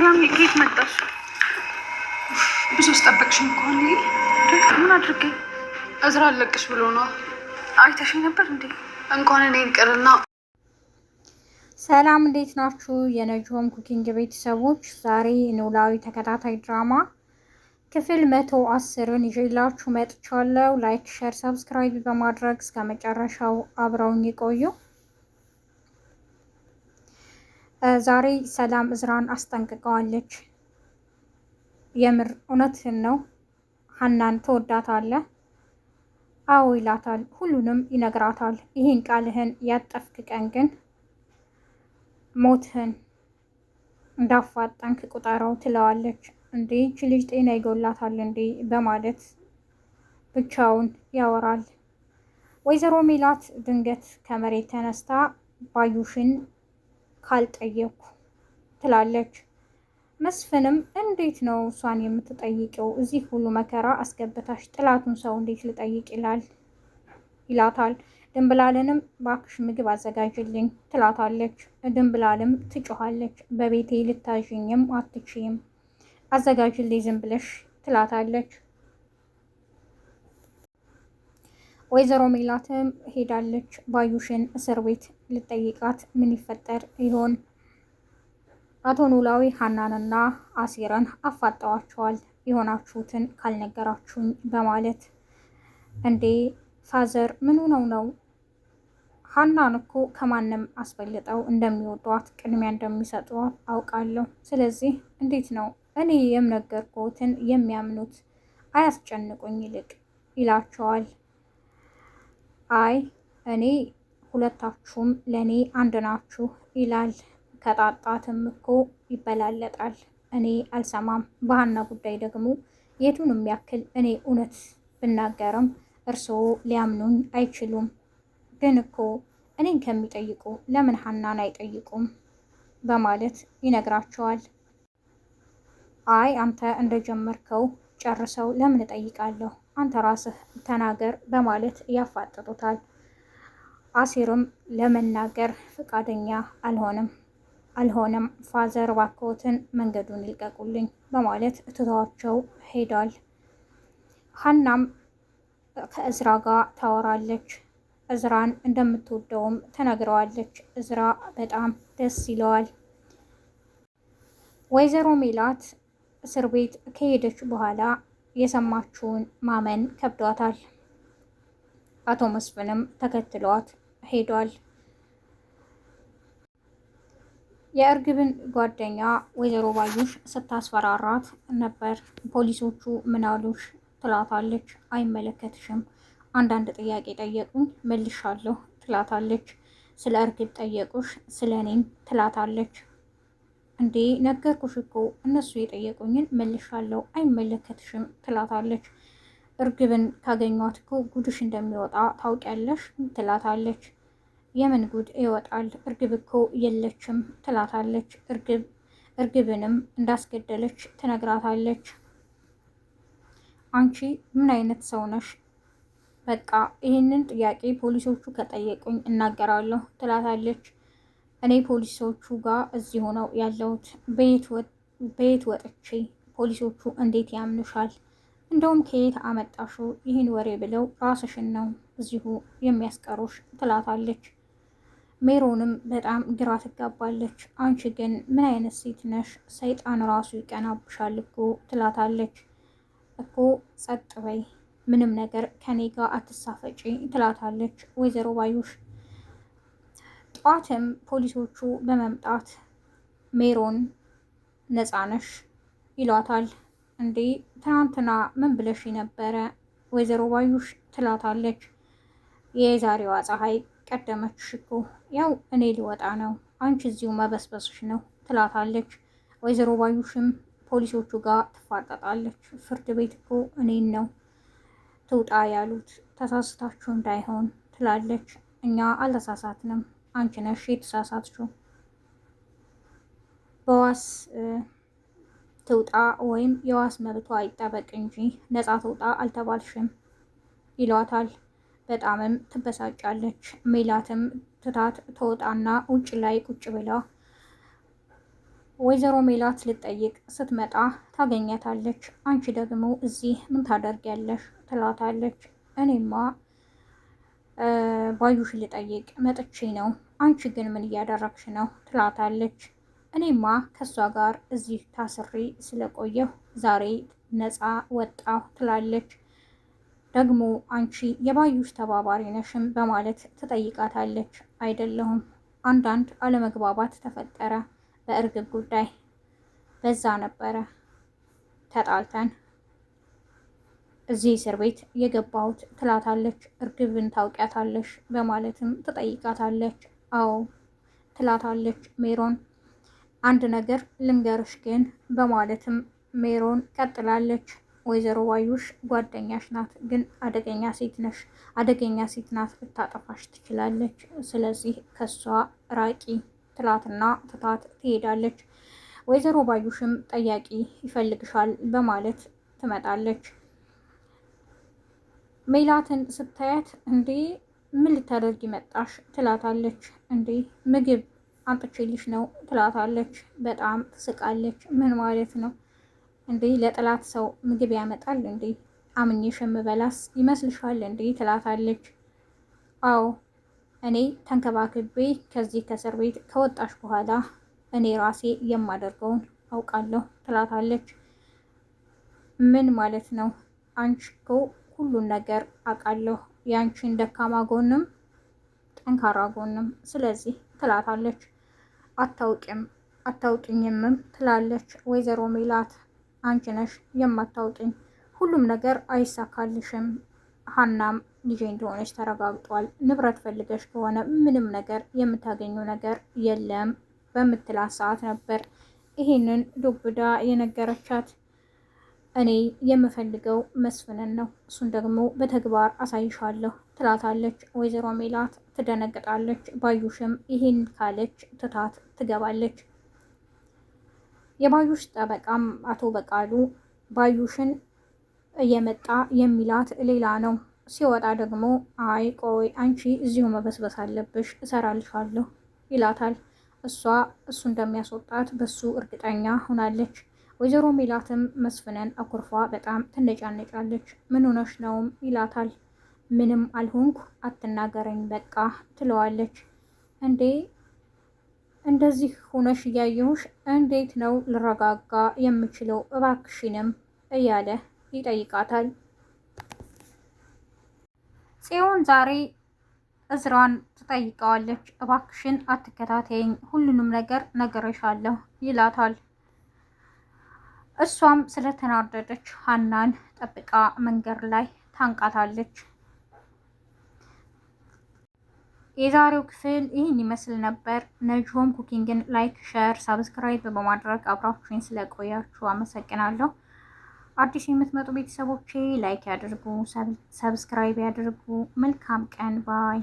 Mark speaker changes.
Speaker 1: ሰላም ከየት መጣሽ? ብዙ አስጠበቅሽኝ እኮ ምን አድርጌ? እዝራ አለቅሽ ብሎ ነው። አይተሽኝ ነበር እንዴ? እንኳን እኔ ይቅርና።
Speaker 2: ሰላም እንዴት ናችሁ? የነጆም ኩኪንግ ቤተሰቦች ዛሬ ኖላዊ ተከታታይ ድራማ ክፍል 110ን ይዤላችሁ መጥቻለሁ። ላይክ፣ ሼር፣ ሰብስክራይብ በማድረግ እስከ መጨረሻው አብረውኝ ይቆዩ። ዛሬ ሰላም እዝራን አስጠንቅቀዋለች። የምር እውነትን ነው? ሀናን ትወዳታለህ? አዎ ይላታል። ሁሉንም ይነግራታል። ይህን ቃልህን ያጠፍክ ቀን ግን ሞትህን እንዳፋጠንክ ቁጠረው ትለዋለች። እንዴ ይህች ልጅ ጤና ይጎላታል እንዴ በማለት ብቻውን ያወራል። ወይዘሮ ሜላት ድንገት ከመሬት ተነስታ ባዩሽን ካልጠየኩ ትላለች። መስፍንም እንዴት ነው እሷን የምትጠይቀው? እዚህ ሁሉ መከራ አስገብታሽ ጥላቱን ሰው እንዴት ልጠይቅ ይላታል። ድንብላልንም ባክሽ ምግብ አዘጋጅልኝ ትላታለች። ድንብላልም ትጮኻለች። በቤቴ ልታዥኝም አትችይም፣ አዘጋጅልኝ ዝም ብለሽ ትላታለች። ወይዘሮ ሜላትም ሄዳለች ባዩሽን እስር ቤት ልጠይቃት። ምን ይፈጠር ይሆን? አቶ ኖላዊ ሀናንና አሲረን አፋጠዋቸዋል። የሆናችሁትን ካልነገራችሁኝ በማለት እንዴ ፋዘር ምን ነው? ሀናን እኮ ከማንም አስበልጠው እንደሚወዷት ቅድሚያ እንደሚሰጧት አውቃለሁ። ስለዚህ እንዴት ነው እኔ የምነገርኩትን የሚያምኑት? አያስጨንቁኝ ይልቅ ይላቸዋል። አይ እኔ ሁለታችሁም ለእኔ አንድ ናችሁ ይላል። ከጣጣትም እኮ ይበላለጣል። እኔ አልሰማም። በሀና ጉዳይ ደግሞ የቱንም ያክል እኔ እውነት ብናገርም እርስዎ ሊያምኑኝ አይችሉም። ግን እኮ እኔን ከሚጠይቁ ለምን ሀናን አይጠይቁም? በማለት ይነግራቸዋል። አይ አንተ እንደጀመርከው ጨርሰው ለምን እጠይቃለሁ? አንተ ራስህ ተናገር በማለት ያፋጥጡታል። አሲርም ለመናገር ፈቃደኛ አልሆነም። ፋዘር ባክዎትን መንገዱን ይልቀቁልኝ በማለት ትተዋቸው ሄዷል። ሀናም ከእዝራ ጋር ታወራለች። እዝራን እንደምትወደውም ተነግረዋለች። እዝራ በጣም ደስ ይለዋል። ወይዘሮ ሜላት እስር ቤት ከሄደች በኋላ የሰማችውን ማመን ከብዷታል። አቶ መስፍንም ተከትሏት ሄዷል። የእርግብን ጓደኛ ወይዘሮ ባዩሽ ስታስፈራራት ነበር። ፖሊሶቹ ምን አሉሽ ትላታለች። አይመለከትሽም፣ አንዳንድ ጥያቄ ጠየቁኝ መልሻለሁ ትላታለች። ስለ እርግብ ጠየቁሽ? ስለ እኔም ትላታለች። እንዴ ነገርኩሽ እኮ እነሱ የጠየቁኝን መልሻለሁ፣ አይመለከትሽም ትላታለች። እርግብን ካገኟት እኮ ጉድሽ እንደሚወጣ ታውቂያለሽ ትላታለች። የምን ጉድ ይወጣል? እርግብ እኮ የለችም ትላታለች። እርግብንም እንዳስገደለች ትነግራታለች። አንቺ ምን አይነት ሰው ነሽ? በቃ ይህንን ጥያቄ ፖሊሶቹ ከጠየቁኝ እናገራለሁ ትላታለች። እኔ ፖሊሶቹ ጋር እዚሁ ነው ያለሁት። በየት ወጥቼ ፖሊሶቹ እንዴት ያምኑሻል? እንደውም ከየት አመጣሹ ይህን ወሬ ብለው ራስሽን ነው እዚሁ የሚያስቀሩሽ ትላታለች። ሜሮንም በጣም ግራ ትጋባለች። አንቺ ግን ምን አይነት ሴት ነሽ? ሰይጣን ራሱ ይቀናብሻል እኮ ትላታለች። እኮ ጸጥ በይ፣ ምንም ነገር ከኔ ጋር አትሳፈጪ ትላታለች ወይዘሮ ባዩሽ። ጠዋትም ፖሊሶቹ በመምጣት ሜሮን ነፃ ነሽ ይሏታል። እንዴ ትናንትና ምን ብለሽ ነበረ ወይዘሮ ባዩሽ ትላታለች። የዛሬዋ ፀሐይ ቀደመችሽ እኮ፣ ያው እኔ ሊወጣ ነው፣ አንቺ እዚሁ መበስበስሽ ነው ትላታለች። ወይዘሮ ባዩሽም ፖሊሶቹ ጋር ትፋጠጣለች። ፍርድ ቤት እኮ እኔን ነው ትውጣ ያሉት፣ ተሳስታችሁ እንዳይሆን ትላለች። እኛ አልተሳሳትንም፣ አንቺ ነሽ የተሳሳትሽው። በዋስ ትውጣ ወይም የዋስ መብቷ ይጠበቅ እንጂ ነፃ ትውጣ አልተባልሽም ይሏታል። በጣምም ትበሳጫለች። ሜላትም ትታት ትወጣና ውጭ ላይ ቁጭ ብላ ወይዘሮ ሜላት ልጠይቅ ስትመጣ ታገኛታለች። አንቺ ደግሞ እዚህ ምን ታደርጊያለሽ? ትላታለች። እኔማ ባዩሽ ልጠይቅ መጥቼ ነው። አንቺ ግን ምን እያደረግሽ ነው? ትላታለች። እኔማ ከእሷ ጋር እዚህ ታስሬ ስለቆየሁ ዛሬ ነፃ ወጣሁ ትላለች። ደግሞ አንቺ የባዩሽ ተባባሪ ነሽም በማለት ትጠይቃታለች። አይደለሁም፣ አንዳንድ አለመግባባት ተፈጠረ በእርግብ ጉዳይ፣ በዛ ነበረ ተጣልተን እዚህ እስር ቤት የገባሁት ትላታለች። እርግብን ታውቂያታለሽ? በማለትም ትጠይቃታለች። አዎ ትላታለች ሜሮን። አንድ ነገር ልንገርሽ ግን በማለትም ሜሮን ቀጥላለች። ወይዘሮ ባዩሽ ጓደኛሽ ናት፣ ግን አደገኛ ሴት ነሽ። አደገኛ ሴት ናት፣ ልታጠፋሽ ትችላለች። ስለዚህ ከሷ ራቂ ትላትና ትታት ትሄዳለች። ወይዘሮ ባዩሽም ጠያቂ ይፈልግሻል በማለት ትመጣለች። ሜላትን ስታያት እንዴ ምን ልታደርጊ መጣሽ? ትላታለች። እንዴ ምግብ አምጥቼልሽ ነው ትላታለች። በጣም ትስቃለች። ምን ማለት ነው እንዴ? ለጠላት ሰው ምግብ ያመጣል እንዴ? አምኜሽ የምበላስ ይመስልሻል እንዴ? ትላታለች። አዎ እኔ ተንከባክቤ ከዚህ ከእስር ቤት ከወጣሽ በኋላ እኔ ራሴ የማደርገውን አውቃለሁ ትላታለች። ምን ማለት ነው? አንቺ እኮ ሁሉን ነገር አውቃለሁ፣ ያንቺን ደካማ ጎንም ጠንካራ ጎንም፣ ስለዚህ ትላታለች። አታውቂኝምም ትላለች ወይዘሮ ሜላት። አንቺ ነሽ የማታውቂኝ፣ ሁሉም ነገር አይሳካልሽም። ሀናም ልጄ እንደሆነች ተረጋግጧል። ንብረት ፈልገሽ ከሆነ ምንም ነገር የምታገኙ ነገር የለም በምትላት ሰዓት ነበር ይሄንን ዱብዳ የነገረቻት። እኔ የምፈልገው መስፍንን ነው፣ እሱን ደግሞ በተግባር አሳይሻለሁ ትላታለች ወይዘሮ ሜላት። ትደነግጣለች። ባዩሽም ይሄን ካለች ትታት ትገባለች። የባዩሽ ጠበቃም አቶ በቃሉ ባዩሽን እየመጣ የሚላት ሌላ ነው። ሲወጣ ደግሞ አይ ቆይ አንቺ እዚሁ መበስበስ አለብሽ፣ እሰራልሻለሁ ይላታል። እሱ እንደሚያስወጣት በሱ እርግጠኛ ሆናለች። ወይዘሮ ሜላትም መስፍንን አኩርፏ በጣም ትነጫነጫለች። ምን ሆነሽ ነውም ይላታል። ምንም አልሆንኩ አትናገረኝ በቃ ትለዋለች። እንዴ እንደዚህ ሆነሽ እያየሁሽ እንዴት ነው ልረጋጋ የምችለው? እባክሽንም እያለ ይጠይቃታል። ጽዮን ዛሬ እዝራን ትጠይቀዋለች። እባክሽን አትከታተይኝ፣ ሁሉንም ነገር ነግሬሻለሁ ይላታል። እሷም ስለተናደደች ሀናን ጠብቃ መንገድ ላይ ታንቃታለች። የዛሬው ክፍል ይህን ይመስል ነበር። ነጅሆም ኩኪንግን ላይክ፣ ሸር፣ ሳብስክራይብ በማድረግ አብራችሁኝ ስለቆያችሁ አመሰግናለሁ። አዲስ የምትመጡ ቤተሰቦቼ ላይክ ያድርጉ፣ ሰብስክራይብ ያድርጉ። መልካም ቀን ባይ